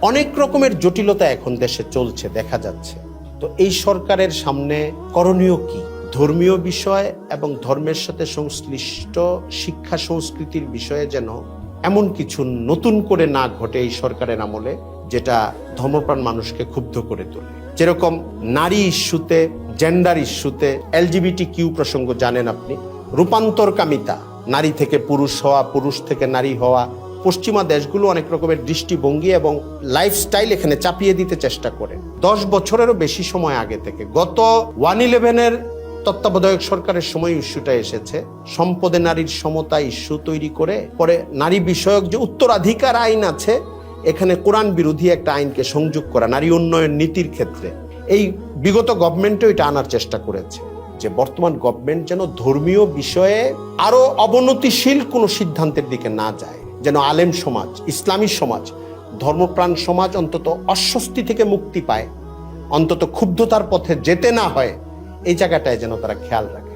অনেক রকমের জটিলতা এখন দেশে চলছে, দেখা যাচ্ছে। তো এই সরকারের সামনে করণীয় কি? ধর্মীয় বিষয় এবং ধর্মের সাথে সংশ্লিষ্ট শিক্ষা সংস্কৃতির বিষয়ে যেন এমন কিছু নতুন করে না ঘটে এই সরকারের আমলে, যেটা ধর্মপ্রাণ মানুষকে ক্ষুব্ধ করে তোলে। যেরকম নারী ইস্যুতে, জেন্ডার ইস্যুতে, LGBT প্রসঙ্গ জানেন আপনি, রূপান্তরকামিতা, নারী থেকে পুরুষ হওয়া, পুরুষ থেকে নারী হওয়া, পশ্চিমা দেশগুলো অনেক রকমের দৃষ্টিভঙ্গি এবং লাইফস্টাইল এখানে চাপিয়ে দিতে চেষ্টা করে। 10 বছরেরও বেশি সময় আগে থেকে, গত 1/11 তত্ত্বাবধায়ক সরকারের সময় ইস্যুটা এসেছে, সম্পদে নারীর সমতা ইস্যু তৈরি করে পরে নারী বিষয়ক যে উত্তরাধিকার আইন আছে, এখানে কোরআন বিরোধী একটা আইনকে সংযোগ করা, নারী উন্নয়ন নীতির ক্ষেত্রে। এই বিগত গভর্নমেন্টও এটা আনার চেষ্টা করেছে, যে বর্তমান গভর্নমেন্ট যেন ধর্মীয় বিষয়ে আরো অবনতিশীল কোনো সিদ্ধান্তের দিকে না যায়, যেন আলেম সমাজ, ইসলামী সমাজ, ধর্মপ্রাণ সমাজ অন্তত অস্বস্তি থেকে মুক্তি পায়, অন্তত ক্ষুব্ধতার পথে যেতে না হয়, এই জায়গাটায় যেন তারা খেয়াল রাখে।